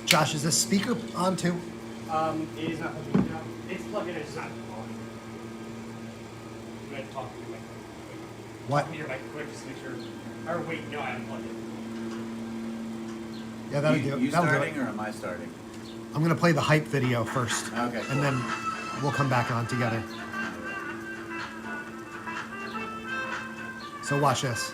Josh, is this speaker on too? It is not plugged in now. It's plugged in, it's not on. I'm going to talk to your mic. What? Talk to your mic quick, just to make sure. Or wait, no, I unplugged it. Yeah, that'll do it. You That'll do starting it. or am I starting? I'm gonna play the hype video first. Okay, cool. And then we'll come back on together. So watch this.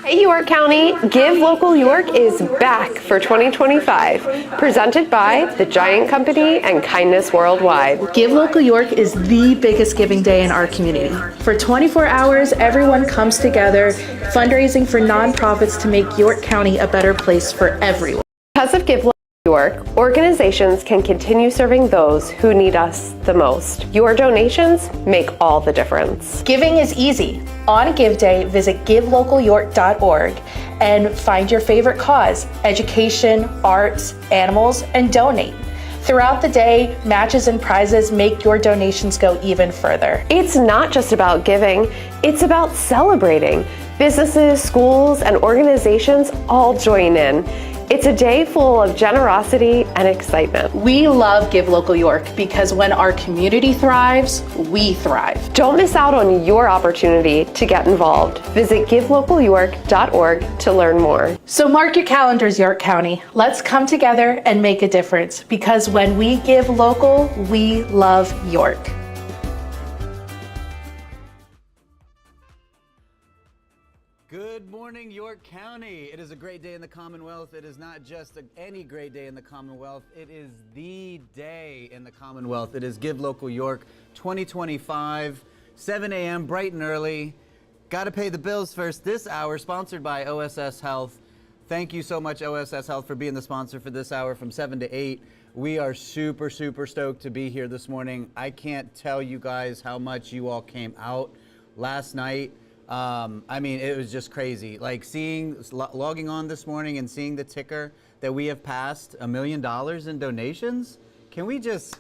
Hey York County, Give Local York is back for 2025, presented by The Giant Company and Kindness Worldwide. Give Local York is the biggest giving day in our community. For 24 hours, everyone comes together, fundraising for nonprofits to make York County a better place for everyone. Because of Give Local York, organizations can continue serving those who need us the most. Your donations make all the difference. Giving is easy. On Give Day, visit givelocalyork.org and find your favorite cause, education, arts, animals, and donate. Throughout the day, matches and prizes make your donations go even further. It's not just about giving, it's about celebrating. Businesses, schools, and organizations all join in. It's a day full of generosity and excitement. We love Give Local York because when our community thrives, we thrive. Don't miss out on your opportunity to get involved. Visit givelocalyork.org to learn more. So mark your calendars, York County. Let's come together and make a difference because when we give local, we love York. Good morning, York County. It is a great day in the Commonwealth. It is not just any great day in the Commonwealth. It is the day in the Commonwealth. It is Give Local York 2025, 7 a.m., bright and early. Got to pay the bills first. This hour sponsored by OSS Health. Thank you so much, OSS Health, for being the sponsor for this hour from 7 to 8. We are super, super stoked to be here this morning. I can't tell you guys how much you all came out last night. I mean, it was just crazy. Like logging on this morning and seeing the ticker that we have passed $1 million in donations. Can we just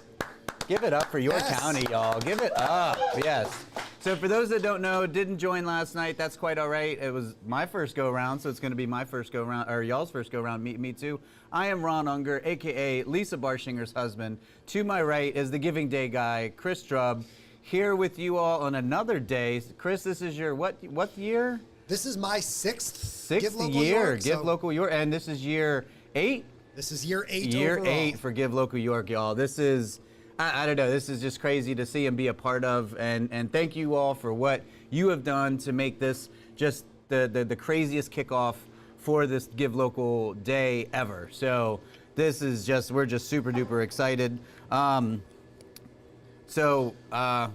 give it up for York County, y'all? Give it up, yes. So for those that don't know, didn't join last night, that's quite all right. It was my first go around, so it's gonna be my first go around, or y'all's first go around, me too. I am Ron Unger, AKA Lisa Barshinger's husband. To my right is the Giving Day guy, Chris Drubb. Here with you all on another day. Chris, this is your what year? This is my sixth Give Local year, York, Give Local York, and this is year 8? This is year 8 Year overall. 8 for Give Local York, y'all. This is, I don't know, this is just crazy to see and be a part of, and thank you all for what you have done to make this just the craziest kickoff for this Give Local Day ever. So this is just, we're just super duper excited.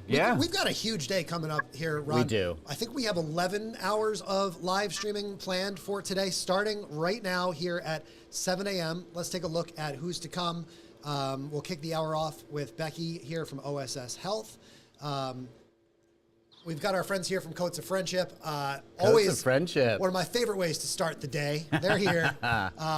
Yeah. We've got a huge day coming up here, Ron. We do. I think we have 11 hours of live streaming planned for today, starting right now here at 7 a.m. Let's take a look at who's to come. We'll kick the hour off with Becky here from OSS Health. We've got our friends here from Coats of Friendship. Coats of Friendship. One of my favorite ways to start the day. They're here.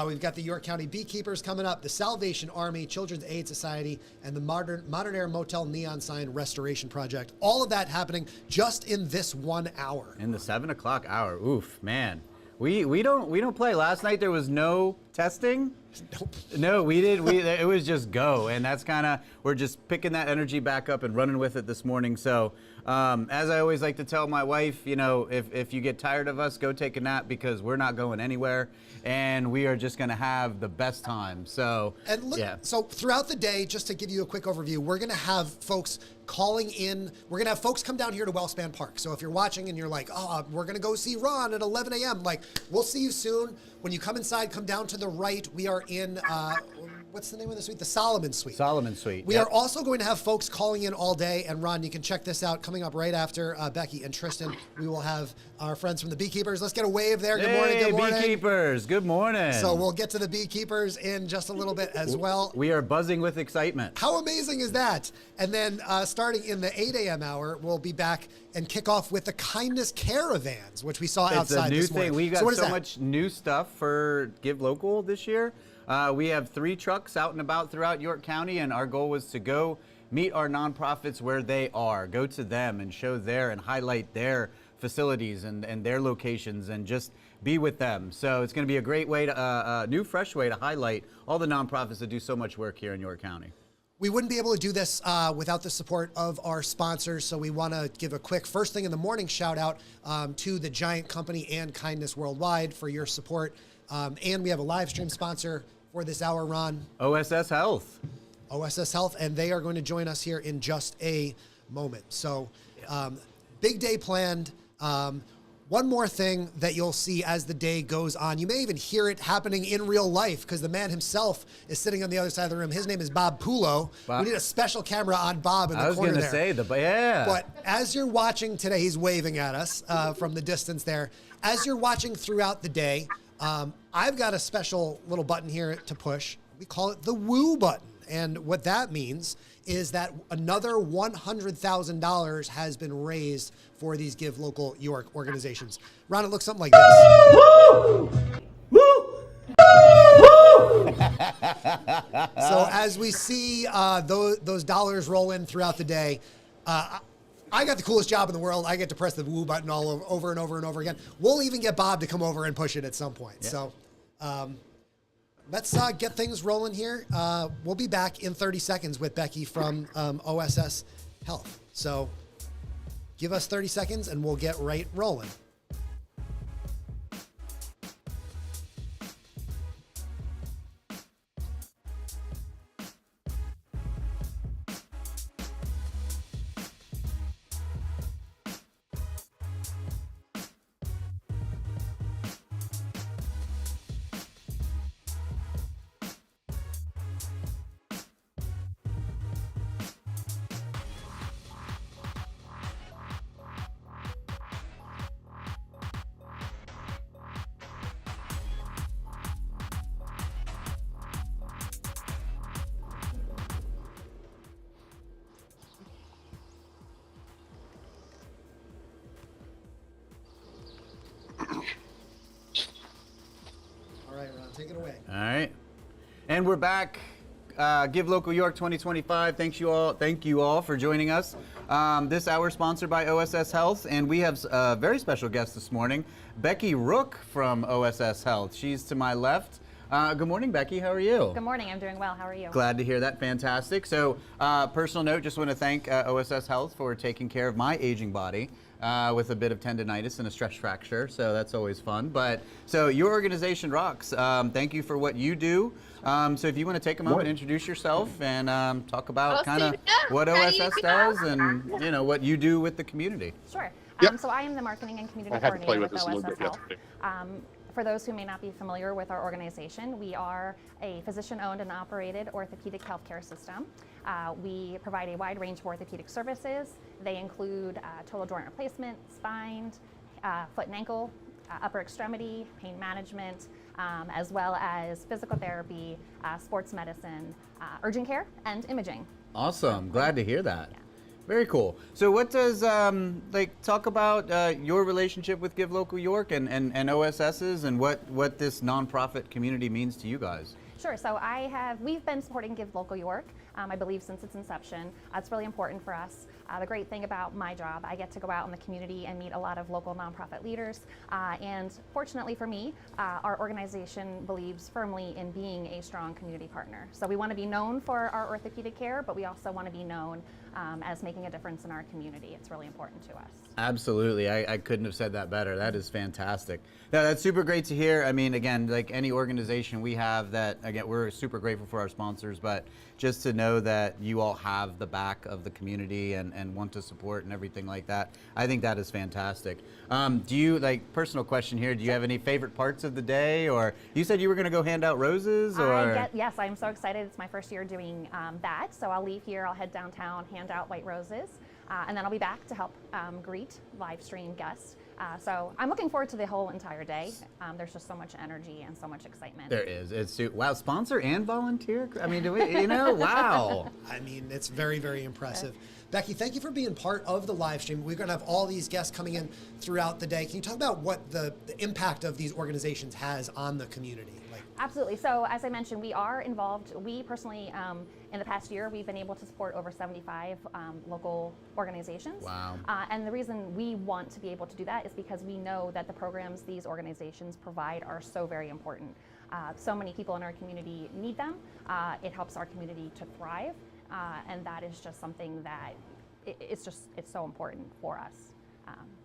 We've got the York County Beekeepers coming up, the Salvation Army, Children's Aid Society, and the Modern Air Motel Neon Sign Restoration Project. All of that happening just in this 1 hour. In the 7 o'clock hour. Oof, man. We don't play. Last night there was no testing. Nope. No, we did. It was just go, and that's kind of, we're just picking that energy back up and running with it this morning. So, as I always like to tell my wife, you know, if you get tired of us, go take a nap because we're not going anywhere, and we are just going to have the best time. So, and look, yeah. So throughout the day, just to give you a quick overview, we're going to have folks calling in. We're going to have folks come down here to Wellspan Park. So if you're watching and you're like, oh, we're going to go see Ron at 11 a.m., like, we'll see you soon. When you come inside, come down to the right. We are in, what's the name of the suite? The Solomon Suite. Solomon Suite. We are also going to have folks calling in all day. And Ron, you can check this out coming up right after Becky and Tristan. We will have our friends from the Beekeepers. Let's get a wave there. Good morning. Good morning. Beekeepers. Good morning. So we'll get to the Beekeepers in just a little bit as well. We are buzzing with excitement. How amazing is that? And then starting in the 8 a.m. hour, we'll be back and kick off with the Kindness Caravans, which we saw outside this morning. It's a new thing. We got so much new stuff for Give Local this year. We have 3 trucks out and about throughout York County, and our goal was to go meet our nonprofits where they are, go to them and show their and highlight their facilities and their locations and just be with them. So it's going to be a great way to, new, fresh way to highlight all the nonprofits that do so much work here in York County. We wouldn't be able to do this without the support of our sponsors, so we want to give a quick first thing in the morning shout out to the Giant Company and Kindness Worldwide for your support. And we have a live stream sponsor for this hour, Ron. OSS Health. OSS Health, and they are going to join us here in just a moment. So big day planned. One more thing that you'll see as the day goes on, you may even hear it happening in real life because the man himself is sitting on the other side of the room. His name is Bob Pulo. Bob. We need a special camera on Bob in the corner there. I was going to say, yeah. But as you're watching today, he's waving at us from the distance there. As you're watching throughout the day, I've got a special little button here to push. We call it the Woo button. And what that means is that another $100,000 has been raised for these Give Local York organizations. Ron, it looks something like this. Woo! Woo! Woo! So as we see those dollars roll in throughout the day, I got the coolest job in the world. I get to press the Woo button all over and over and over again. We'll even get Bob to come over and push it at some point. Yeah. So let's get things rolling here. We'll be back in 30 seconds with Becky from OSS Health. So give us 30 seconds and we'll get right rolling. All right, Ron, take it away. All right. And we're back. Give Local York 2025. Thank you all for joining us. This hour sponsored by OSS Health, and we have a very special guest this morning, Becky Rook from OSS Health. She's to my left. Good morning, Becky. How are you? Good morning. I'm doing well. How are you? Glad to hear that. Fantastic. So, personal note, just want to thank OSS Health for taking care of my aging body with a bit of tendonitis and a stress fracture. So that's always fun. But so your organization rocks. Thank you for what you do. So if you want to take a moment, introduce yourself, and talk about kind of what OSS does and what you do with the community. Sure. Yep. So I am the marketing and community I had to play coordinator with with this a little OSS bit Health. yesterday. For those who may not be familiar with our organization, we are a physician-owned and operated orthopedic healthcare system. We provide a wide range of orthopedic services. They include total joint replacement, spine, foot and ankle, upper extremity, pain management, as well as physical therapy, sports medicine, urgent care, and imaging. Awesome. Glad to hear that. Yeah. Very cool. So what does, talk about your relationship with Give Local York and OSS's and what this nonprofit community means to you guys? Sure. So we've been supporting Give Local York, I believe, since its inception. It's really important for us. The great thing about my job, I get to go out in the community and meet a lot of local nonprofit leaders. And fortunately for me, our organization believes firmly in being a strong community partner. So we want to be known for our orthopedic care, but we also want to be known as making a difference in our community. It's really important to us. Absolutely. I couldn't have said that better. That is fantastic. No, that's super great to hear. I mean, again, like any organization we have that, again, we're super grateful for our sponsors, but just to know that you all have the back of the community and want to support and everything like that, I think that is fantastic. Do you, personal question here, do you have any favorite parts of the day? Or you said you were going to go hand out roses? Or Yes, I'm so excited. It's my first year doing that. So I'll leave here, I'll head downtown, hand out white roses, and then I'll be back to help greet live stream guests. So I'm looking forward to the whole entire day. There's just so much energy and so much excitement. There is. Wow, sponsor and volunteer? I mean, wow. I mean, it's very, very impressive. Becky, thank you for being part of the live stream. We're going to have all these guests coming in throughout the day. Can you talk about what the impact of these organizations has on the community? Absolutely. So as I mentioned, we are involved. We personally, in the past year, we've been able to support over 75 local organizations. Wow. And the reason we want to be able to do that is because we know that the programs these organizations provide are so very important. So many people in our community need them. It helps our community to thrive. And that is just something that it's so important for us.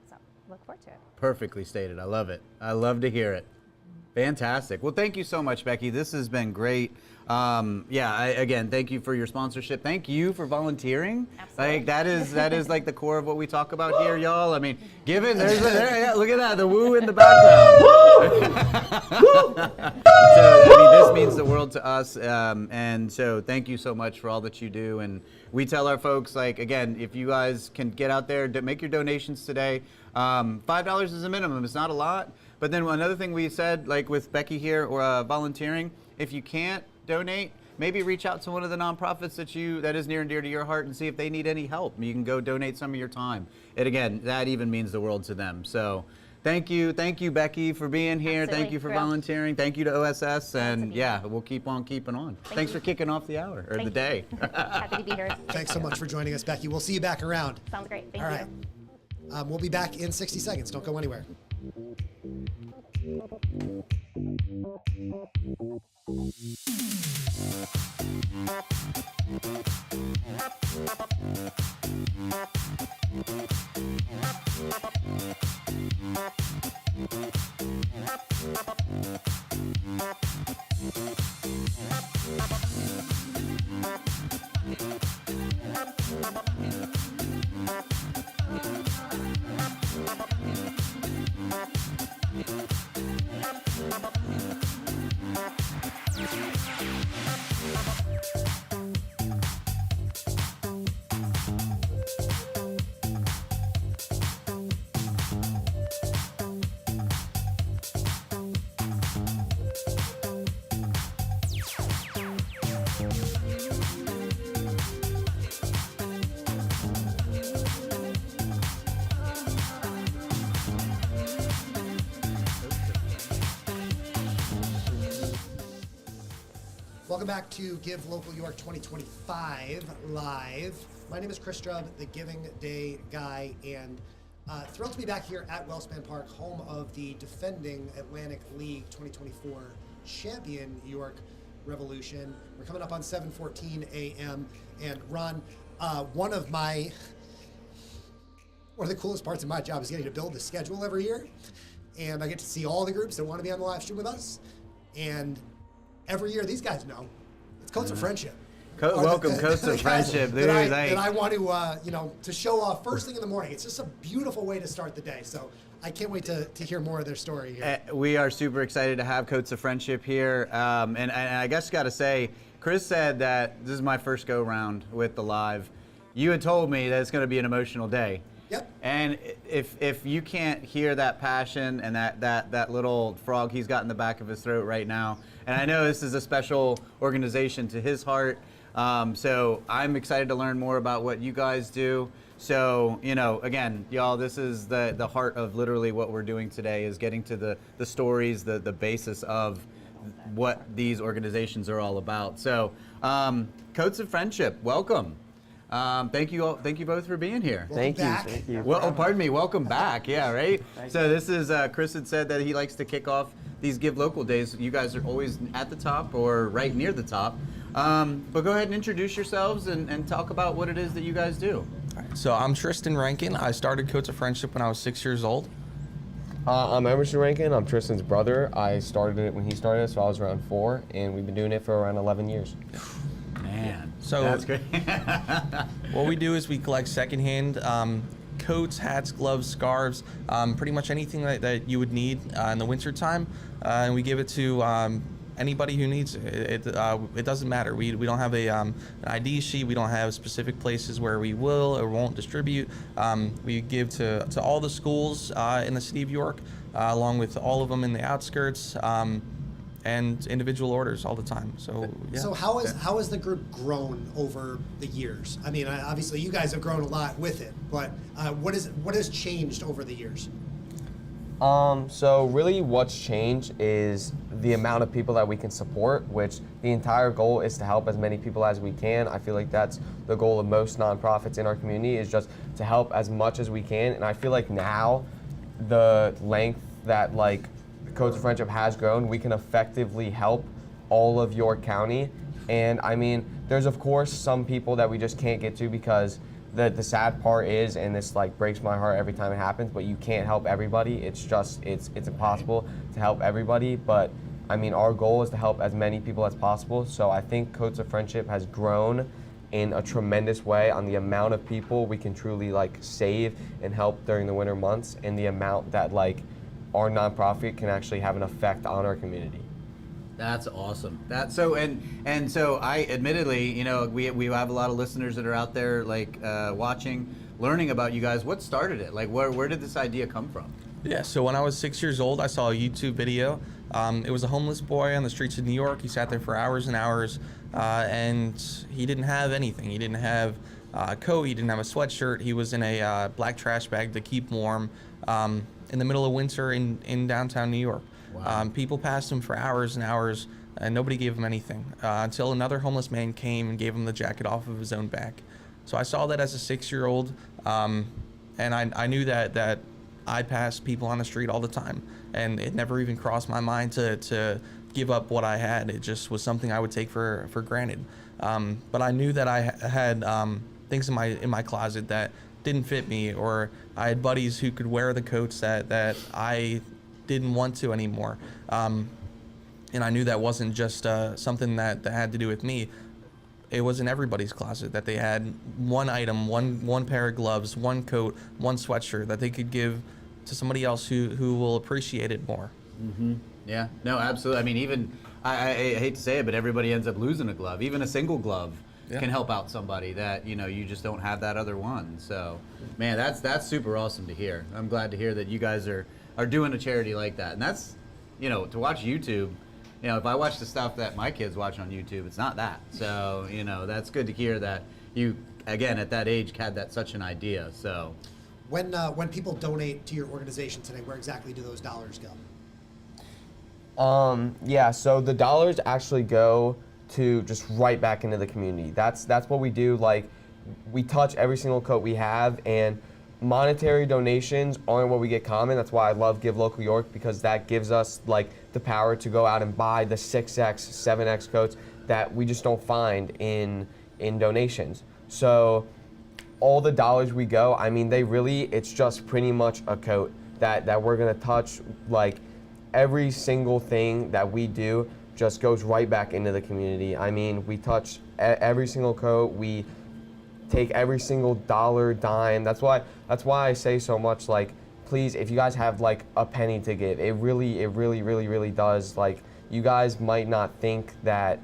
So look forward to it. Perfectly stated. I love it. I love to hear it. Fantastic. Well, thank you so much, Becky. This has been great. Again, thank you for your sponsorship. Thank you for volunteering. Absolutely. Like that is like the core of what we talk about here, y'all. I mean, look at that, the woo in the background. So, I mean, this means the world to us, and so thank you so much for all that you do. And we tell our folks, like, again, if you guys can get out there, make your donations today. $5 is a minimum. It's not a lot. But then another thing we said, like with Becky here, or volunteering, if you can't donate, maybe reach out to one of the nonprofits that is near and dear to your heart and see if they need any help. You can go donate some of your time. And again, that even means the world to them. So thank you, Becky, for being here. Absolutely. Thank you for volunteering. Thank you to OSS, and yeah, we'll keep on keeping on. Thanks for kicking off the hour or the day. Happy to be here. Thanks so much for joining us, Becky. We'll see you back around. Sounds great. Thank All you. right. We'll be back in 60 seconds. Don't go anywhere. Welcome back to Give Local York 2025 live. My name is Chris Strubb, the Giving Day guy, and thrilled to be back here at Wellspan Park, home of the defending Atlantic League 2024 champion York Revolution. We're coming up on 7:14 a.m. And Ron, one of the coolest parts of my job is getting to build the schedule every year, and I get to see all the groups that want to be on the live stream with us. And every year, these guys know it's Coats of Friendship. Welcome, Coats of Friendship. That I want to, to show off first thing in the morning. It's just a beautiful way to start the day. So I can't wait to hear more of their story here. We are super excited to have Coats of Friendship here. And I guess got to say, Chris said that this is my first go round with the live. You had told me that it's going to be an emotional day. Yep. And if you can't hear that passion and that little frog he's got in the back of his throat right now, and I know this is a special organization to his heart, so I'm excited to learn more about what you guys do. So, again, y'all, this is the heart of literally what we're doing today, is getting to the stories, the basis of what these organizations are all about. So, Coats of Friendship, welcome. Thank you both for being here. Thank you. Well, pardon me, welcome back. Yeah, right? So this is, Chris had said that he likes to kick off these Give Local days. You guys are always at the top or right near the top. But go ahead and introduce yourselves and talk about what it is that you guys do. All right, so I'm Tristan Rankin. I started Coats of Friendship when I was 6 years old. I'm Emerson Rankin. I'm Tristan's brother. I started it when he started, so I was around 4, and we've been doing it for around 11 years. Man, so that's great. What we do is we collect secondhand coats, hats, gloves, scarves, pretty much anything that you would need in the winter time, and we give it to anybody who needs it. It doesn't matter. We don't have an ID sheet. We don't have specific places where we will or won't distribute. We give to all the schools in the city of York, along with all of them in the outskirts. and individual orders all the time. So yeah. So how has the group grown over the years? I mean, obviously you guys have grown a lot with it, but what has changed over the years? So really what's changed is the amount of people that we can support, which the entire goal is to help as many people as we can. I feel like that's the goal of most nonprofits in our community, is just to help as much as we can. And I feel like now the length that like Codes of Friendship has grown, we can effectively help all of York County. And I mean, there's of course some people that we just can't get to because the sad part is, and this like breaks my heart every time it happens, but you can't help everybody. It's just, it's impossible to help everybody. But I mean, our goal is to help as many people as possible. So I think Codes of Friendship has grown in a tremendous way on the amount of people we can truly like save and help during the winter months, and the amount that like our nonprofit can actually have an effect on our community. That's awesome. That's so, and so I admittedly, you know, we have a lot of listeners that are out there like watching, learning about you guys. What started it? Like, where did this idea come from? Yeah, so when I was 6 years old, I saw a YouTube video. It was a homeless boy on the streets of New York. He sat there for hours and hours, and he didn't have anything. He didn't have a coat. He didn't have a sweatshirt. He was in a black trash bag to keep warm in the middle of winter in downtown New York. Wow. People passed him for hours and hours, and nobody gave him anything until another homeless man came and gave him the jacket off of his own back. So I saw that as a 6-year-old, and I knew that I passed people on the street all the time, and it never even crossed my mind to give up what I had. It just was something I would take for granted. But I knew that I had things in my closet that didn't fit me, or I had buddies who could wear the coats that I didn't want to anymore. And I knew that wasn't just something that had to do with me. It was in everybody's closet, that they had one item, one pair of gloves, one coat, one sweatshirt that they could give to somebody else who will appreciate it more. Mm-hmm. Yeah, no, absolutely. I mean, even, I hate to say it, but everybody ends up losing a glove. Even a single glove can help out somebody that, you know, you just don't have that other one. So, man, that's super awesome to hear. I'm glad to hear that you guys are doing a charity like that. And that's, you know, to watch YouTube, you know, if I watch the stuff that my kids watch on YouTube, it's not that. So, you know, that's good to hear that you, again, at that age, had such an idea. So, when people donate to your organization today, where exactly do those dollars go? Yeah, so the dollars actually go to just right back into the community. That's what we do. Like, we touch every single coat we have, and monetary donations aren't what we get common. That's why I love Give Local York, because that gives us like the power to go out and buy the 6X, 7X coats that we just don't find in donations. So all the dollars we go, I mean, it's just pretty much a coat that we're gonna touch. Like, every single thing that we do just goes right back into the community. I mean, we touch every single coat, we take every single dollar, dime. That's why I say so much, like, please, if you guys have like a penny to give, it really does. Like, you guys might not think that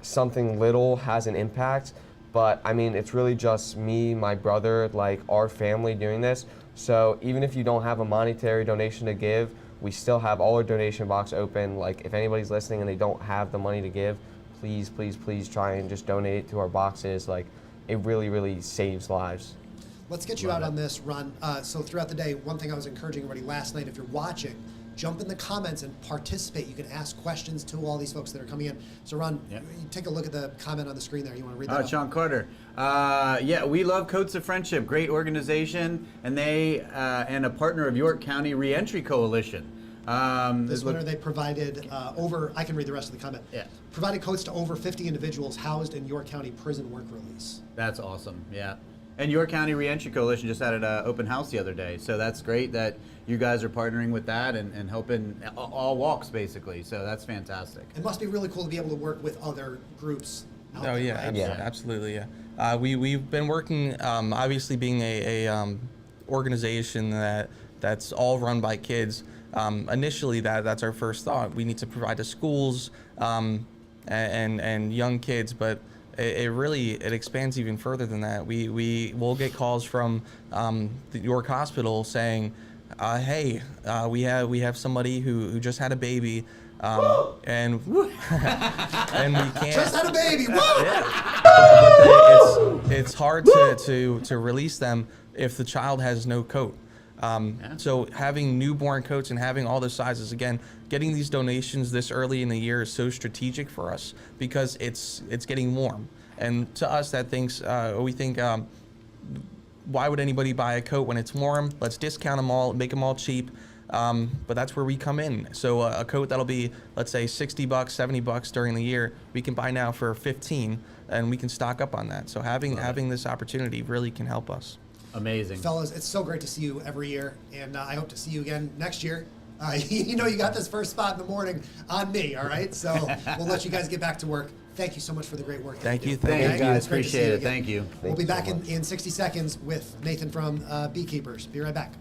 something little has an impact, but I mean, it's really just me, my brother, like our family doing this. So even if you don't have a monetary donation to give, we still have all our donation box open. Like, if anybody's listening and they don't have the money to give, please try and just donate to our boxes. Like, it really saves lives. Let's get you out on this, Ron. So throughout the day, one thing I was encouraging everybody last night, if you're watching, jump in the comments and participate. You can ask questions to all these folks that are coming in. So Ron, you take a look at the comment on the screen there. You want to read that? Sean Carter. Yeah, we love Coats of Friendship. Great organization, and they and a partner of York County Reentry Coalition. This winter they provided I can read the rest of the comment. Yeah. Provided coats to over 50 individuals housed in York County prison work release. That's awesome, yeah. And York County Reentry Coalition just had an open house the other day, so that's great that you guys are partnering with that and helping all walks, basically, so that's fantastic. It must be really cool to be able to work with other groups out there, Yeah, right? absolutely, yeah. We've been working, obviously being a organization that's all run by kids. Initially, that's our first thought. We need to provide to schools and young kids, but it expands even further than that. We will get calls from the York Hospital saying, "Hey, we have somebody who just had a baby. And and we can't. Just had a baby. Woo! But it's hard to release them if the child has no coat. So having newborn coats and having all the sizes, again, getting these donations this early in the year is so strategic for us because it's getting warm. And to us, we think, why would anybody buy a coat when it's warm? Let's discount them all, make them all cheap. But that's where we come in. So a coat that'll be, let's say, $60, $70 during the year, we can buy now for 15, and we can stock up on that. So having this opportunity really can help us. Amazing. Fellas, it's so great to see you every year, and I hope to see you again next year. You know, you got this first spot in the morning on me, all right? So we'll let you guys get back to work. Thank you so much for the great work. Thank you. Thank you, Okay? guys. It's great to see Appreciate it. again. Thank you. We'll be back in 60 seconds with Nathan from Beekeepers. Be right back.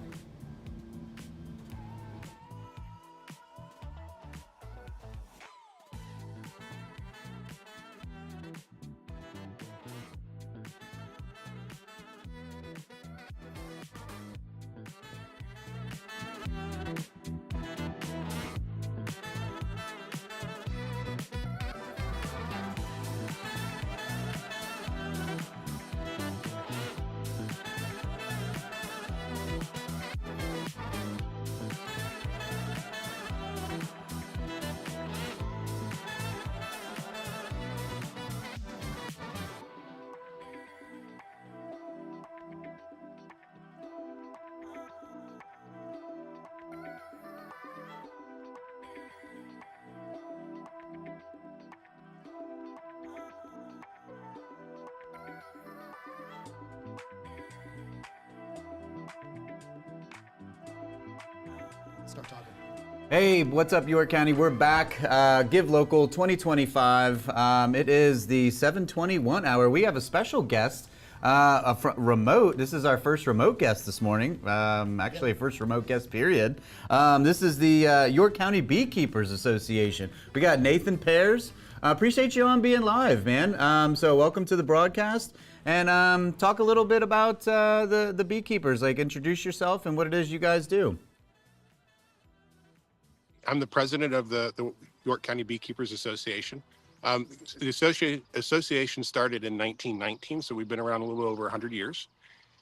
Start talking. Hey, what's up, York County? We're back. Give Local 2025. It is the 7:21 hour. We have a special guest, remote. This is our first remote guest this morning. Actually, first remote guest, period. This is the York County Beekeepers Association. We got Nathan Pears. Appreciate you on being live, man. So welcome to the broadcast. And talk a little bit about the beekeepers. Like, introduce yourself and what it is you guys do. I'm the president of the York County Beekeepers Association. The association started in 1919, so we've been around a little over 100 years.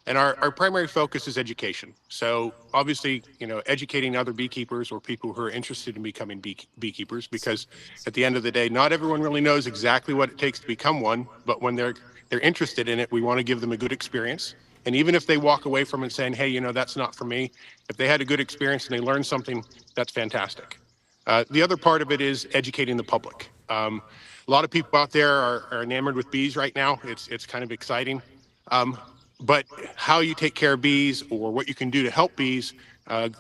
And our primary focus is education. So obviously, you know, educating other beekeepers or people who are interested in becoming beekeepers, because at the end of the day, not everyone really knows exactly what it takes to become one, but when they're interested in it, we want to give them a good experience. And even if they walk away from it saying, hey, you know, that's not for me, if they had a good experience and they learned something, that's fantastic. The other part of it is educating the public. A lot of people out there are enamored with bees right now. It's kind of exciting. But how you take care of bees or what you can do to help bees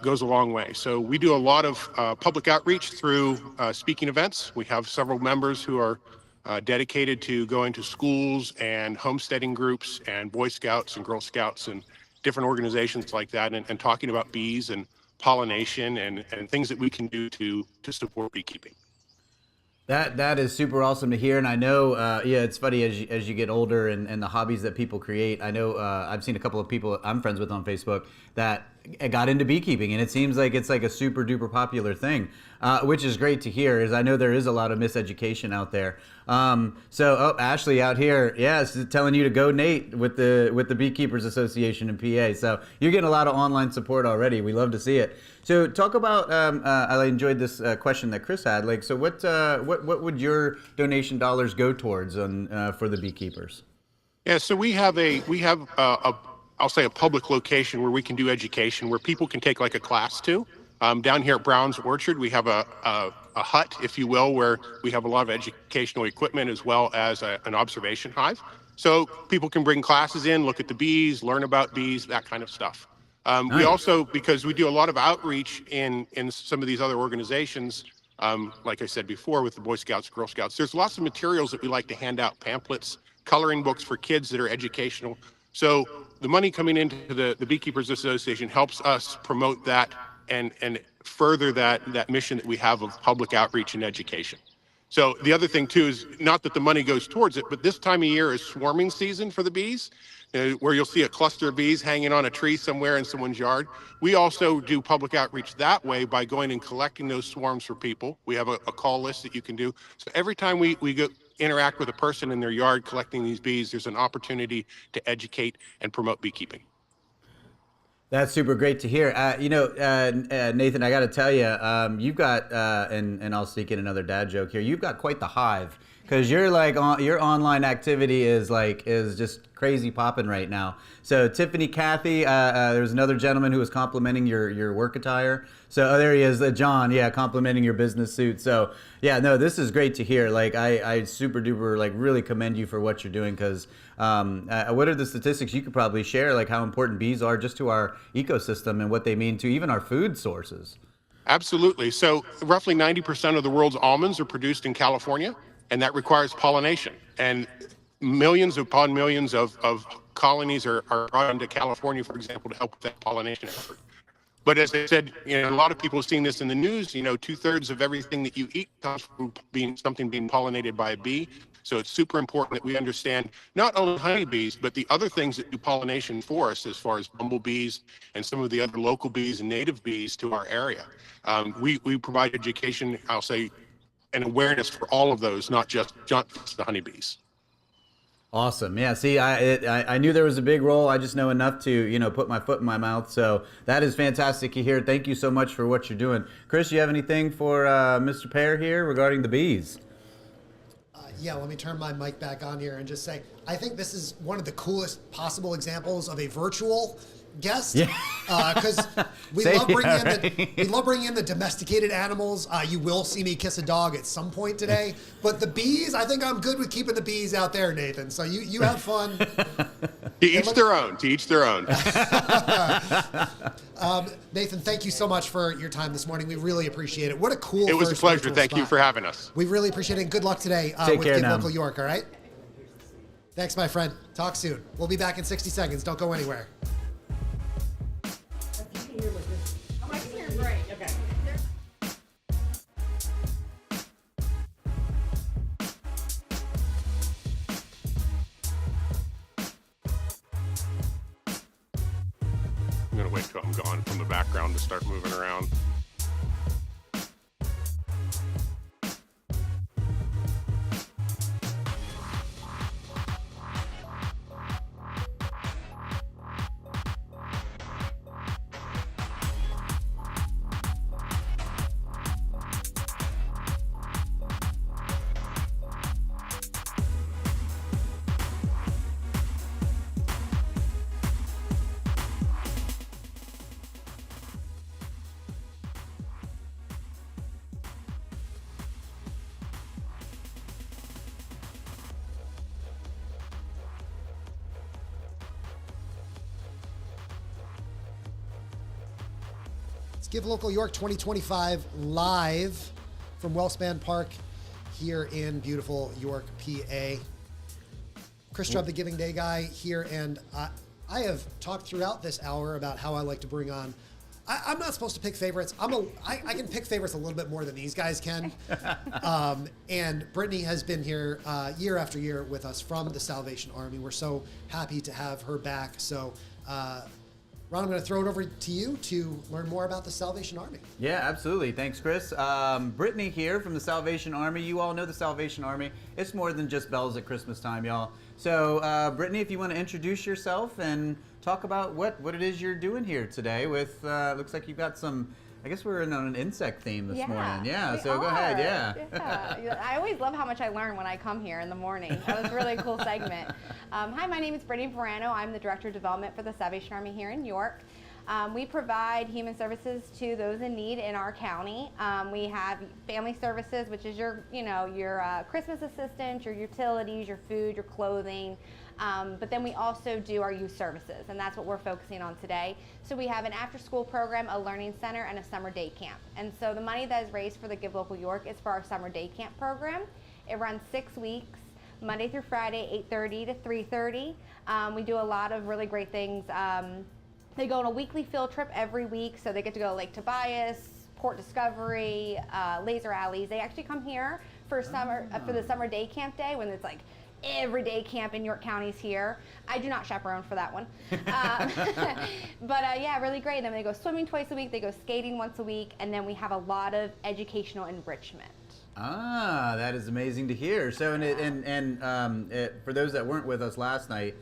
goes a long way. So we do a lot of public outreach through speaking events. We have several members who are dedicated to going to schools and homesteading groups and Boy Scouts and Girl Scouts and different organizations like that, and talking about bees and pollination and things that we can do to support beekeeping. That is super awesome to hear, and I know, yeah, it's funny as you get older and the hobbies that people create. I know I've seen a couple of people I'm friends with on Facebook that got into beekeeping, and it seems like it's like a super duper popular thing, which is great to hear. Is I know there is a lot of miseducation out there. Ashley out here, yes, telling you to go Nate with the Beekeepers Association in PA. So you're getting a lot of online support already. We love to see it. So talk about. I enjoyed this question that Chris had. Like, so what would your donation dollars go towards for the beekeepers? Yeah, so we have I'll say a public location where we can do education, where people can take like a class to. Down here at Brown's Orchard, we have a hut, if you will, where we have a lot of educational equipment as well as an observation hive. So people can bring classes in, look at the bees, learn about bees, that kind of stuff. Nice. We also, because we do a lot of outreach in some of these other organizations, like I said before, with the Boy Scouts, Girl Scouts, there's lots of materials that we like to hand out, pamphlets, coloring books for kids that are educational. So the money coming into the Beekeepers Association helps us promote that and further that mission that we have of public outreach and education. So the other thing too is not that the money goes towards it, but this time of year is swarming season for the bees. where you'll see a cluster of bees hanging on a tree somewhere in someone's yard. We also do public outreach that way by going and collecting those swarms for people. We have a call list that you can do. So every time we go interact with a person in their yard collecting these bees, there's an opportunity to educate and promote beekeeping. That's super great to hear. Nathan, I got to tell you, you've got, and I'll sneak in another dad joke here. You've got quite the hive, because you're like your online activity is just crazy popping right now. So Tiffany, Kathy, there's another gentleman who was complimenting your work attire. So there he is, John, yeah, complimenting your business suit. So yeah, no, this is great to hear. Like I super duper really commend you for what you're doing, because what are the statistics you could probably share, like how important bees are just to our ecosystem and what they mean to even our food sources? Absolutely. So roughly 90% of the world's almonds are produced in California, and that requires pollination. And millions upon millions of colonies are brought into California, for example, to help with that pollination effort. But as I said, a lot of people have seen this in the news. 2/3 of everything that you eat comes from being pollinated by a bee. So it's super important that we understand not only honeybees, but the other things that do pollination for us, as far as bumblebees and some of the other local bees and native bees to our area. We provide education, I'll say, and awareness for all of those, not just the honeybees. Awesome. Yeah. See, I knew there was a big role. I just know enough to, put my foot in my mouth. So that is fantastic to hear. Thank you so much for what you're doing. Chris, you have anything for Mr. Pear here regarding the bees? Yeah, let me turn my mic back on here and just say, I think this is one of the coolest possible examples of a virtual guest. Yeah. Because we love bringing in the domesticated animals. You will see me kiss a dog at some point today. But the bees, I think I'm good with keeping the bees out there, Nathan. So you have fun. To each their own. Nathan, thank you so much for your time this morning. We really appreciate it. What a cool. It was a pleasure. Thank you for having us. We really appreciate it. And good luck today with Give Local York, all right? Thanks, my friend. Talk soon. We'll be back in 60 seconds. Don't go anywhere. I'm going to wait till I'm gone from the background to start moving around. Give Local York 2025 live from Wellspan Park here in beautiful York, PA. Chris Chubb, the Giving Day guy here, and I have talked throughout this hour about how I like to bring on. I'm not supposed to pick favorites. I can pick favorites a little bit more than these guys can. And Brittany has been here year after year with us from the Salvation Army. We're so happy to have her back. So. Ron, I'm going to throw it over to you to learn more about the Salvation Army. Yeah, absolutely. Thanks, Chris. Brittany here from the Salvation Army. You all know the Salvation Army. It's more than just bells at Christmas time, y'all. So, Brittany, if you want to introduce yourself and talk about what it is you're doing here today with, looks like you've got some, I guess we're on an insect theme this morning. Yeah, so go ahead, yeah. I always love how much I learn when I come here in the morning. That was a really cool segment. Hi, my name is Brittany Verano. I'm the Director of Development for the Salvation Army here in York. We provide human services to those in need in our county. We have family services, which is your Christmas assistance, your utilities, your food, your clothing. But then we also do our youth services, and that's what we're focusing on today. So we have an after-school program, a learning center, and a summer day camp. And so the money that is raised for the Give Local York is for our summer day camp program. It runs 6 weeks, Monday through Friday, 8:30 to 3:30. We do a lot of really great things. They go on a weekly field trip every week, so they get to go to Lake Tobias, Port Discovery, Laser Alleys. They actually come here for the summer day camp day when it's like every day camp in York County is here. I do not chaperone for that one. But yeah, really great. Then they go swimming twice a week, they go skating once a week, and then we have a lot of educational enrichment. Ah, that is amazing to hear. So, for those that weren't with us last night,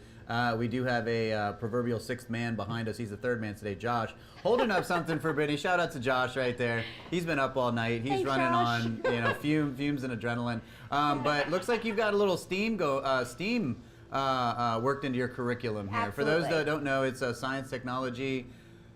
we do have a proverbial sixth man behind us. He's the third man today, Josh, holding up something for Brittany. Shout out to Josh right there. He's been up all night. He's running Josh. on fumes and adrenaline. But looks like you've got a little steam worked into your curriculum here. For those that don't know, it's science, technology,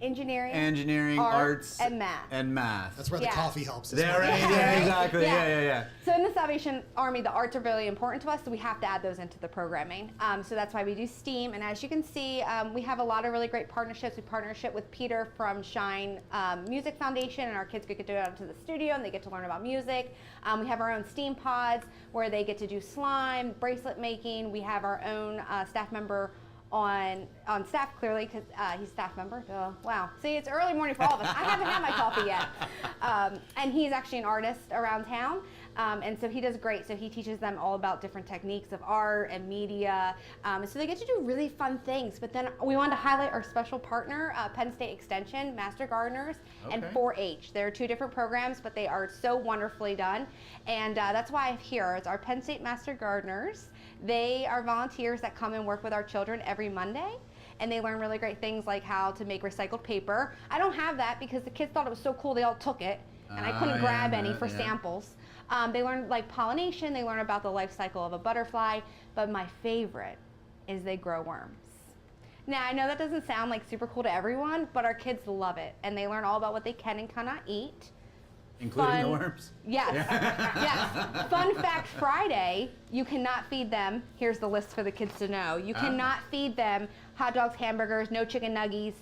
engineering, arts, and math. That's where the coffee helps. Yeah, right. Yeah, exactly. Yeah. So in the Salvation Army, the arts are really important to us, so we have to add those into the programming. So that's why we do STEAM. And as you can see, we have a lot of really great partnerships. We partnership with Peter from Shine Music Foundation, and our kids get to go out to the studio and they get to learn about music. We have our own STEAM pods where they get to do slime, bracelet making. We have our own staff member on staff, clearly, because he's a staff member. Wow. See, it's early morning for all of us. I haven't had my coffee yet. And he's actually an artist around town. And so he does great. So he teaches them all about different techniques of art and media. So they get to do really fun things. But then we wanted to highlight our special partner, Penn State Extension, Master Gardeners, and 4-H. They're two different programs, but they are so wonderfully done. And that's why I'm here. It's our Penn State Master Gardeners. They are volunteers that come and work with our children every Monday, and they learn really great things like how to make recycled paper. I don't have that because the kids thought it was so cool they all took it, and I couldn't grab any for samples. They learn like pollination, they learn about the life cycle of a butterfly, but my favorite is they grow worms. Now, I know that doesn't sound like super cool to everyone, but our kids love it, and they learn all about what they can and cannot eat. Including the worms? Yes. Yes. Fun fact Friday, you cannot feed them, here's the list for the kids to know, you cannot feed them hot dogs, hamburgers, no chicken nuggets,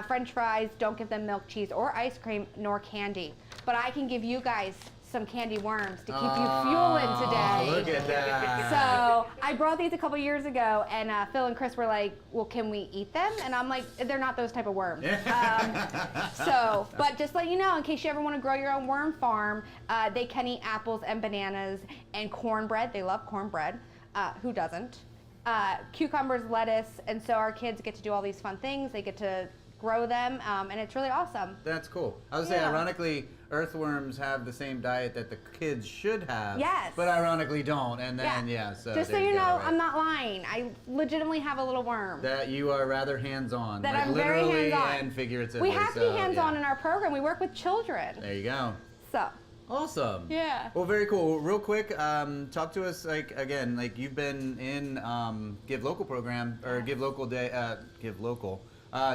French fries, don't give them milk, cheese, or ice cream, nor candy. But I can give you guys some candy worms to keep you fueling today. Look at that. So I brought these a couple years ago, and Phil and Chris were like, well, can we eat them? And I'm like, they're not those type of worms. But just let you know, in case you ever want to grow your own worm farm, they can eat apples and bananas and cornbread. They love cornbread. Who doesn't? Cucumbers, lettuce, and so our kids get to do all these fun things. They get to grow them, and it's really awesome. That's cool. I was saying, ironically, earthworms have the same diet that the kids should have. Yes. But ironically don't. And then, so just so you know, right. I'm not lying. I legitimately have a little worm. That you are rather hands-on. That like I'm very hands-on. And figuratively. We have to be hands-on in our program. We work with children. There you go. So. Awesome. Yeah. Well, very cool. Real quick, talk to us, like you've been in Give Local program, or Give Local Day, Give Local.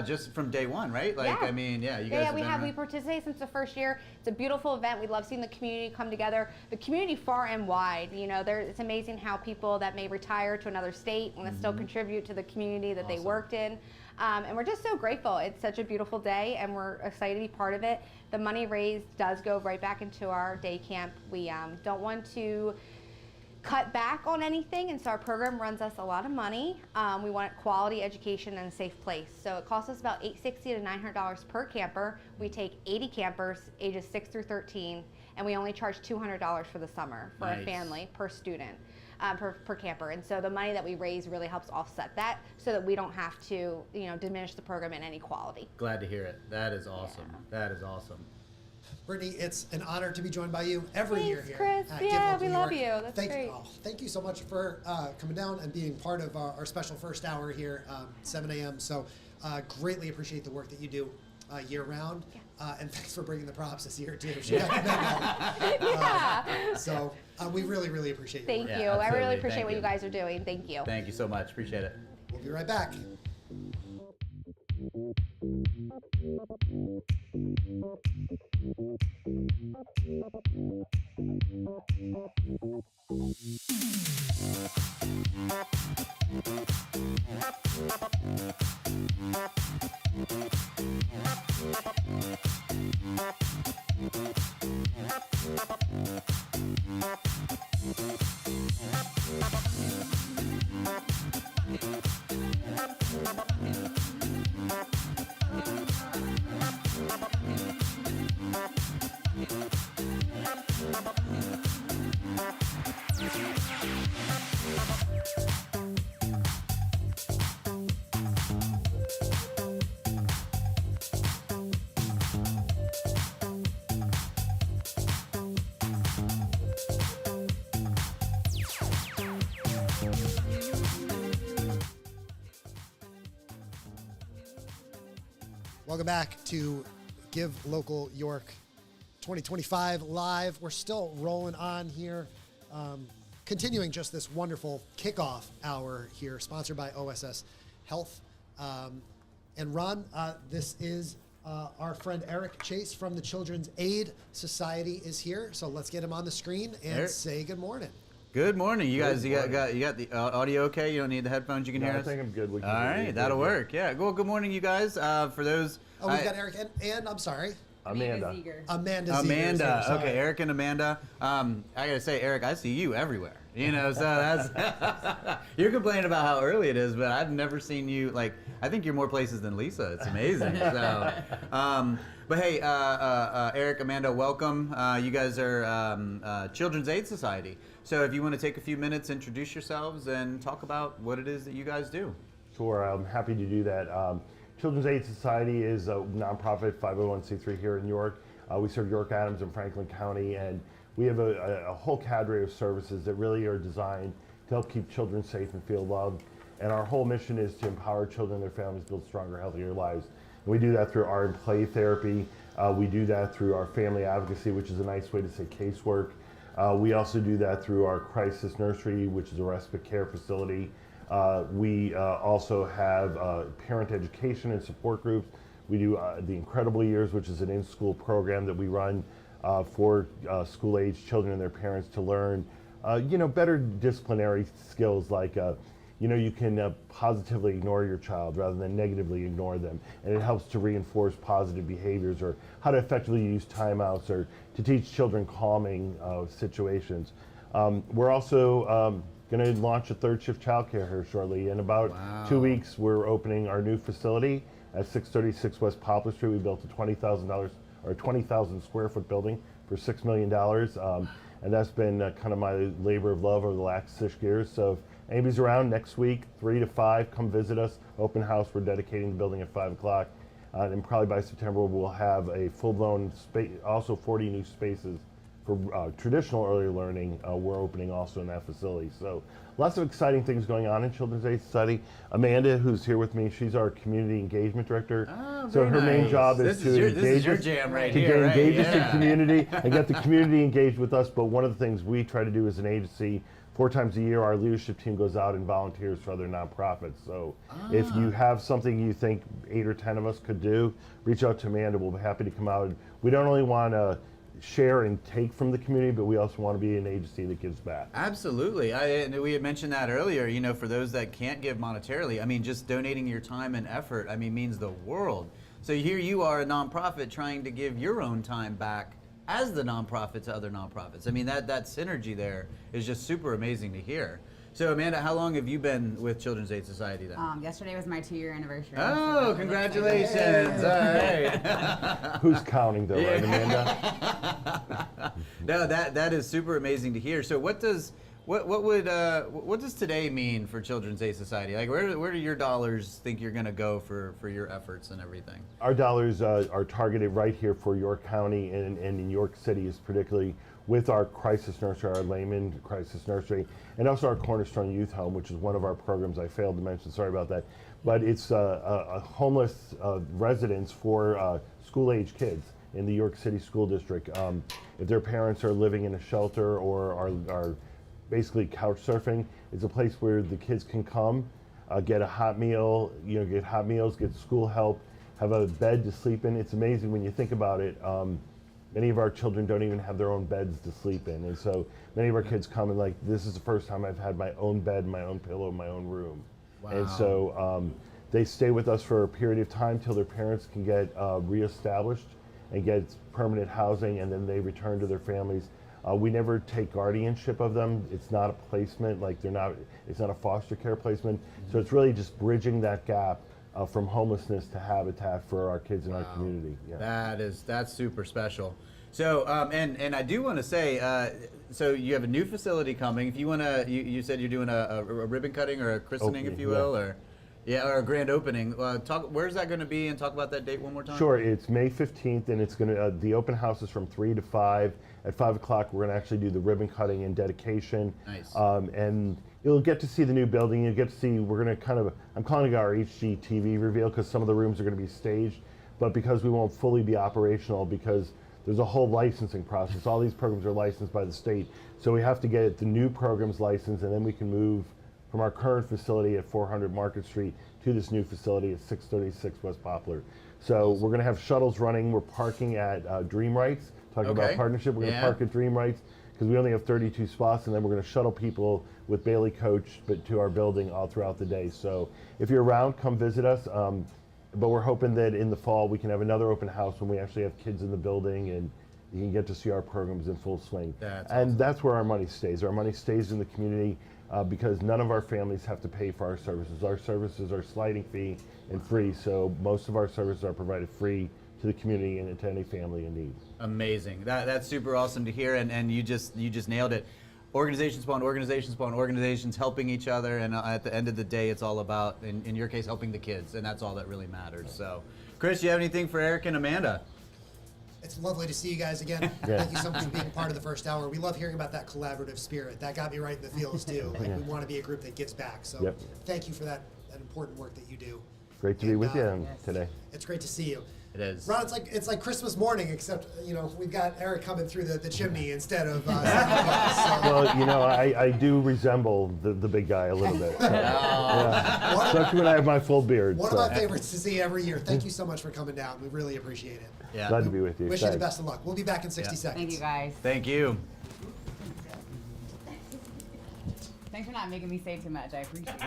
Just from day one, right? Like, yeah. I mean, you guys we participate since the first year. It's a beautiful event. We love seeing the community come together. The community far and wide, it's amazing how people that may retire to another state want to still contribute to the community that they worked in. And we're just so grateful. It's such a beautiful day, and we're excited to be part of it. The money raised does go right back into our day camp. We don't want to cut back on anything, and so our program runs us a lot of money. We want quality education and a safe place. So it costs us about $860 to $900 per camper. We take 80 campers, ages 6 through 13, and we only charge $200 for the summer for a family per student, per camper. And so the money that we raise really helps offset that, so that we don't have to, diminish the program in any quality. Glad to hear it. That is awesome. Yeah. That is awesome. Brittany, it's an honor to be joined by you every year here. Chris. Yeah, we love you. That's great. Thank you so much for coming down and being part of our special first hour here, 7 a.m. So greatly appreciate the work that you do year round. Yeah. And thanks for bringing the props this year, too. So we really, really appreciate your work. Thank you. I really appreciate what you guys are doing. Thank you. Thank you so much. Appreciate it. We'll be right back. Welcome back to Give Local York 2025 live. We're still rolling on here, continuing just this wonderful kickoff hour here, sponsored by OSS Health. And Ron, this is our friend Eric Chase from the Children's Aid Society is here. So let's get him on the screen and Eric. say good morning. Good morning, you guys. You got the audio okay? You don't need the headphones. You can hear us. I think I'm good. We can All right, that'll work. Yeah. Well, good morning, you guys. For those. Oh, we've got Eric and I'm sorry. Amanda. Amanda. Zeger is Amanda. here, sorry. Okay, Eric and Amanda. I gotta say, Eric, I see you everywhere. You know, so that's you're complaining about how early it is, but I've never seen you like. I think you're more places than Lisa. It's amazing. So, but hey, Eric, Amanda, welcome. You guys are Children's Aid Society. So if you want to take a few minutes, introduce yourselves and talk about what it is that you guys do. Sure, I'm happy to do that. Children's Aid Society is a nonprofit 501c3 here in York. We serve York, Adams, and Franklin County, and we have a whole cadre of services that really are designed to help keep children safe and feel loved. And our whole mission is to empower children and their families build stronger, healthier lives. And we do that through our play therapy. We do that through our family advocacy, which is a nice way to say casework. We also do that through our crisis nursery, which is a respite care facility. We also have parent education and support groups. We do the Incredible Years, which is an in-school program that we run for school-age children and their parents to learn, better disciplinary skills like, you can positively ignore your child rather than negatively ignore them. And it helps to reinforce positive behaviors, or how to effectively use timeouts, or to teach children calming situations. We're also going to launch a third shift childcare here shortly. In about 2 weeks, we're opening our new facility at 636 West Poplar Street. We built a $20,000 square foot building for $6 million. And that's been kind of my labor of love over the last 6 years. So if anybody's around next week, 3 to 5, come visit us. Open house, we're dedicating the building at 5 o'clock. And probably by September, we'll have a full-blown space, also 40 new spaces for traditional early learning. We're opening also in that facility. So lots of exciting things going on in Children's Aid Society. Amanda, who's here with me, she's our community engagement director. Oh, so her main job is to engage us, engage us in community and get the community engaged with us. But one of the things we try to do as an agency, 4 times a year, our leadership team goes out and volunteers for other nonprofits. So if you have something you think 8 or 10 of us could do, reach out to Amanda. We'll be happy to come out. We don't only want to share and take from the community, but we also want to be an agency that gives back. Absolutely. And we had mentioned that earlier, for those that can't give monetarily, I mean, just donating your time and effort, means the world. So here you are, a nonprofit, trying to give your own time back as the nonprofit to other nonprofits. I mean, that synergy there is just super amazing to hear. So Amanda, how long have you been with Children's Aid Society then? Yesterday was my 2-year anniversary. Oh, so congratulations! All right. Who's counting though, right, Amanda? No, that is super amazing to hear. So what does today mean for Children's Aid Society? Like, where do your dollars think you're going to go for your efforts and everything? Our dollars are targeted right here for York County and in York City, is particularly with our crisis nursery, our Layman crisis nursery, and also our Cornerstone Youth Home, which is one of our programs I failed to mention. Sorry about that. But it's a homeless residence for school-age kids in the York City School District. If their parents are living in a shelter or are basically couch surfing, it's a place where the kids can come, get a hot meal, get hot meals, get school help, have a bed to sleep in. It's amazing when you think about it. Many of our children don't even have their own beds to sleep in. And so many of our kids come and this is the first time I've had my own bed, my own pillow, my own room. Wow. And so they stay with us for a period of time till their parents can get reestablished and get permanent housing, and then they return to their families. We never take guardianship of them. It's not a placement, it's not a foster care placement. Mm-hmm. So it's really just bridging that gap from homelessness to habitat for our kids in our community. Yeah. That's super special. So and I do want to say, so you have a new facility coming. If you want to, you said you're doing a ribbon cutting or a christening, if you will, or a grand opening. Where's that going to be, and talk about that date one more time? Sure, it's May 15th, and it's going to the open house is from 3 to 5. At 5 o'clock, we're going to actually do the ribbon cutting and dedication. Nice. And you'll get to see the new building. You'll get to see, I'm calling it our HGTV reveal, because some of the rooms are going to be staged. but because we won't fully be operational, because there's a whole licensing process. All these programs are licensed by the state, so we have to get the new programs licensed, and then we can move from our current facility at 400 Market Street to this new facility at 636 West Poplar. So we're going to have shuttles running. We're parking at Dream Rights, talking about partnership. We're going to park at Dream Rights because we only have 32 spots, and then we're going to shuttle people with Bailey Coach to our building all throughout the day. So if you're around, come visit us. But we're hoping that in the fall we can have another open house when we actually have kids in the building and you can get to see our programs in full swing. That's where our money stays. Our money stays in the community because none of our families have to pay for our services. Our services are sliding fee and free, so most of our services are provided free to the community and to any family in need. Amazing. That's super awesome to hear, and you just nailed it. Organizations upon organizations upon organizations helping each other, and at the end of the day, it's all about, in your case, helping the kids, and that's all that really matters. So, Chris, you have anything for Eric and Amanda? It's lovely to see you guys again. Thank you so much for being part of the first hour. We love hearing about that collaborative spirit. That got me right in the feels, too. Like, we want to be a group that gives back. So thank you for that important work that you do. Great to be with you today. It's great to see you. It is. Ron, it's like Christmas morning, except we've got Eric coming through the chimney instead of Santa Claus. So. Well, I do resemble the big guy a little bit. So, especially when I have my full beard. One of my favorites to see every year. Thank you so much for coming down. We really appreciate it. Yeah. Glad to be with you. Wish you the best of luck. We'll be back in 60 seconds. Thank you, guys. Thank you. Thanks for not making me say too much. I appreciate it.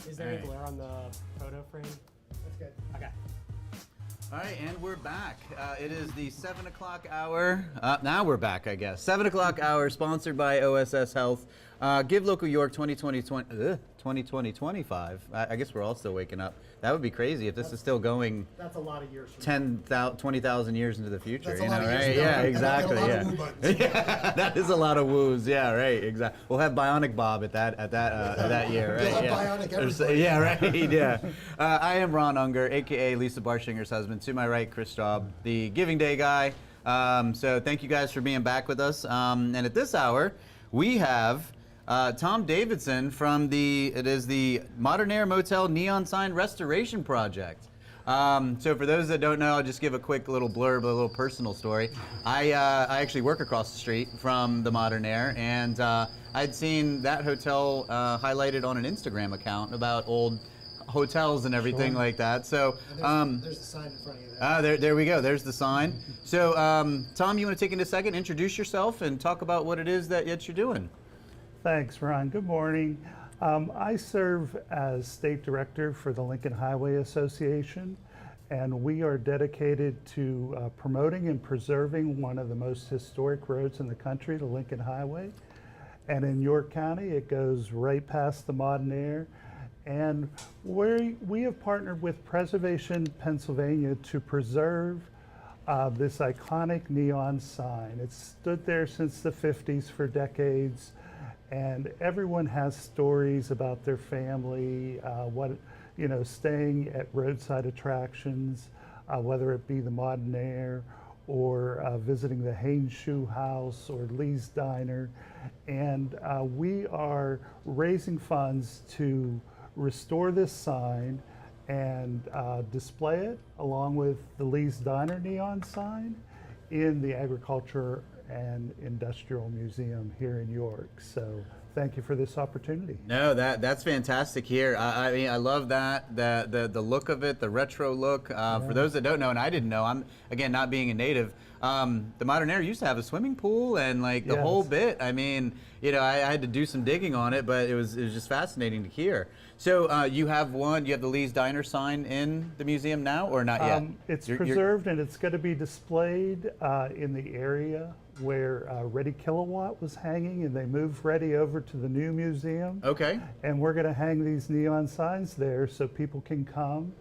Is there any glare on the photo frame? That's good. Okay. All right, and we're back. It is the 7 o'clock hour. Now we're back, I guess. 7 o'clock hour, sponsored by OSS Health. Give Local York 2020-25. I guess we're all still waking up. That would be crazy if this is still going. That's a lot of years from 20,000 years into the future. That's a lot of years right? from now. Yeah, And exactly. a lot Yeah. of woo buttons. Yeah, that is a lot of woos. Yeah, right. Exactly. We'll have Bionic Bob at that year, right? You'll have Yeah. Bionic everybody. Yeah, right. Yeah. I am Ron Unger, aka Lisa Barshinger's husband. To my right, Chris Straub, the Giving Day guy. So thank you guys for being back with us. And at this hour, we have Tom Davidson from the Modern Air Motel Neon Sign Restoration Project. So for those that don't know, I'll just give a quick little blurb, a little personal story. I actually work across the street from the Modern Air, and I'd seen that hotel highlighted on an Instagram account about old hotels and everything like that. So there's the sign in front of you there. there we go. There's the sign. So Tom, you want to take in a second, introduce yourself, and talk about what it is that you're doing. Thanks, Ron. Good morning. I serve as State Director for the Lincoln Highway Association, and we are dedicated to promoting and preserving one of the most historic roads in the country, the Lincoln Highway. And in York County, it goes right past the Modern Air. And we have partnered with Preservation Pennsylvania to preserve this iconic neon sign. It's stood there since the 50s for decades. And everyone has stories about their family, staying at roadside attractions, whether it be the Modern Air or visiting the Haynes Shoe House or Lee's Diner. And we are raising funds to restore this sign and display it along with the Lee's Diner neon sign in the Agriculture and Industrial Museum here in York. So thank you for this opportunity. No, that's fantastic here. I mean, I love that, the look of it, the retro look. For those that don't know, and I didn't know, I'm, again, not being a native, the Modern Air used to have a swimming pool and like the whole bit. I mean, you know, I had to do some digging on it, but it was just fascinating to hear. So you have the Lee's Diner sign in the museum now, or not yet? It's preserved and it's going to be displayed in the area where Ready Kilowatt was hanging, and they moved Ready over to the new museum. Okay. And we're going to hang these neon signs there so people can come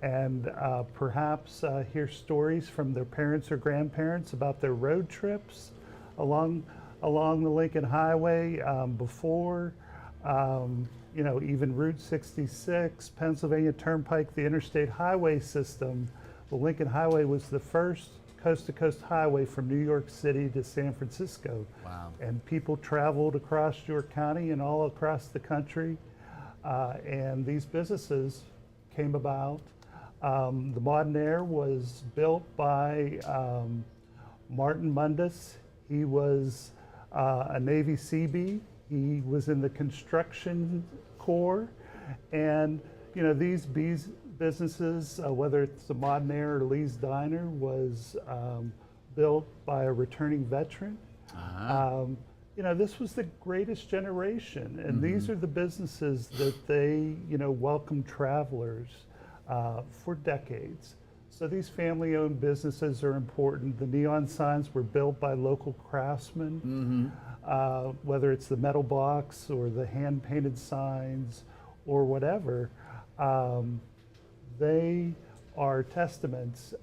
and perhaps hear stories from their parents or grandparents about their road trips along the Lincoln Highway before, you know, even Route 66, Pennsylvania Turnpike, the interstate highway system. The Lincoln Highway was the first coast-to-coast highway from New York City to San Francisco. Wow. And people traveled across York County and all across the country, and these businesses came about. The Modern Air was built by Martin Mundus. He was a Navy Seabee. He was in the construction corps, and you know, these businesses, whether it's the Modern Air or Lee's Diner, was built by a returning veteran. You know, this was the greatest generation, and these are the businesses that they, you know, welcomed travelers for decades. So these family-owned businesses are important. The neon signs were built by local craftsmen, whether it's the metal box or the hand-painted signs or whatever. They are testaments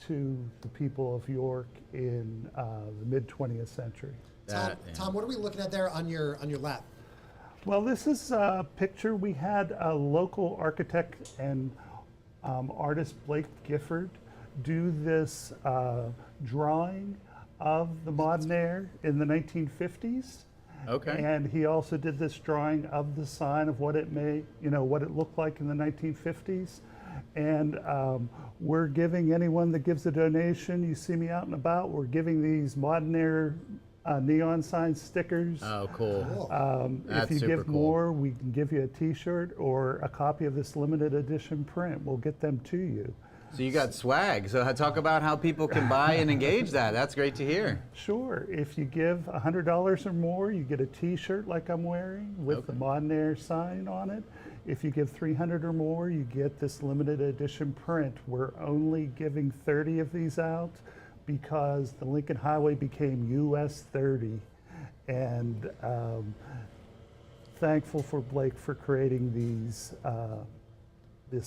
to the people of York in the mid-20th century. Tom, what are we looking at there on your lap? Well, this is a picture. We had a local architect and artist, Blake Gifford, do this drawing of the Modern Air in the 1950s. Okay. And he also did this drawing of the sign of what it what it looked like in the 1950s. And we're giving anyone that gives a donation, you see me out and about, we're giving these Modern Air neon sign stickers. Oh, cool. If you give more, we can give you a t-shirt or a copy of this limited edition print. We'll get them to you. So you got swag. So talk about how people can buy and engage that. That's great to hear. Sure. If you give $100 or more, you get a t-shirt like I'm wearing with the Modern Air sign on it. If you give $300 or more, you get this limited edition print. We're only giving 30 of these out because the Lincoln Highway became US 30. And thankful for Blake for creating this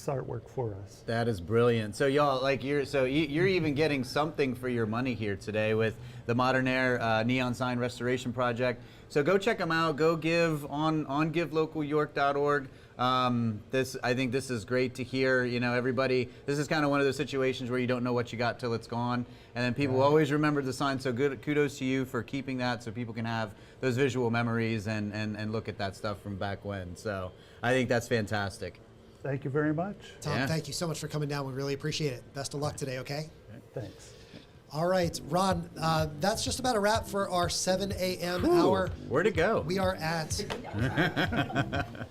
artwork for us. That is brilliant. So y'all, like you're even getting something for your money here today with the Modern Air neon sign restoration project. So go check them out. Go give on givelocalyork.org. I think this is great to hear. You know, everybody, this is kind of one of those situations where you don't know what you got till it's gone, and then people always remember the sign. So good, kudos to you for keeping that, so people can have those visual memories and look at that stuff from back when. So I think that's fantastic. Thank you very much. Tom, thank you so much for coming down. We really appreciate it. Best of luck today, okay? Thanks. All right, Ron, that's just about a wrap for our 7 a.m. hour. Where'd it go? We are at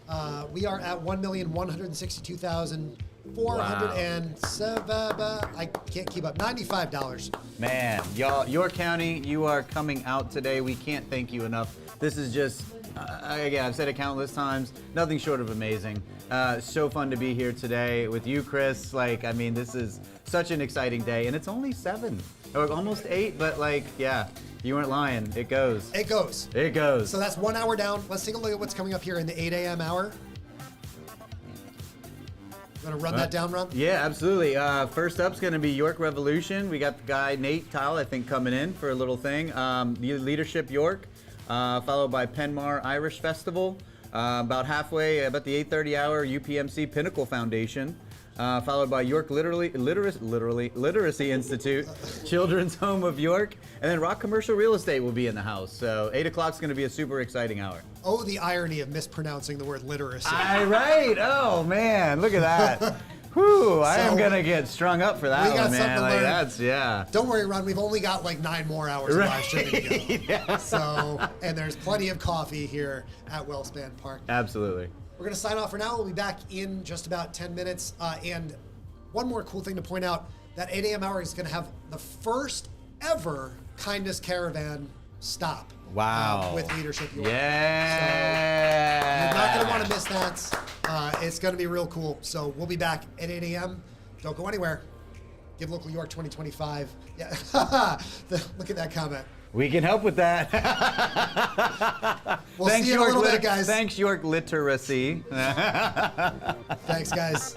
1,162,407. I can't keep up. $95. Man, y'all, York County, you are coming out today. We can't thank you enough. This is just, again, I've said it countless times, nothing short of amazing. So fun to be here today with you, Chris. Like, I mean, this is such an exciting day, and it's only 7 or almost 8, but like, yeah, you weren't lying. It goes. It goes. It goes. So that's 1 hour down. Let's take a look at what's coming up here in the 8 a.m. hour. You want to run that down, Ron? Yeah, absolutely. First up's going to be York Revolution. We got the guy Nate Tile, I think, coming in for a little thing. Leadership York, followed by Penmar Irish Festival. About halfway, about the 8:30 hour, UPMC Pinnacle Foundation, followed by York Literacy Institute, Children's Home of York, and then Rock Commercial Real Estate will be in the house. So 8 o'clock is going to be a super exciting hour. Oh, the irony of mispronouncing the word literacy. Right? Oh man, look at that. Whew, I am gonna get strung up for that one, man. Like, that's, yeah. Don't worry, Ron. We've only got like 9 more hours of live streaming to go. Yeah. So, and there's plenty of coffee here at Wellspan Park. Absolutely. We're gonna sign off for now. We'll be back in just about 10 minutes. And one more cool thing to point out: that 8 a.m. hour is gonna have the first ever kindness caravan stop. Wow. With Leadership York. Yeah. So you're not going to want to miss that. It's going to be real cool. So we'll be back at 8 a.m. Don't go anywhere. Give Local York 2025. Yeah. Look at that comment. We can help with that. We'll see you in a little bit, guys. Thanks, York Literacy. Thanks, guys.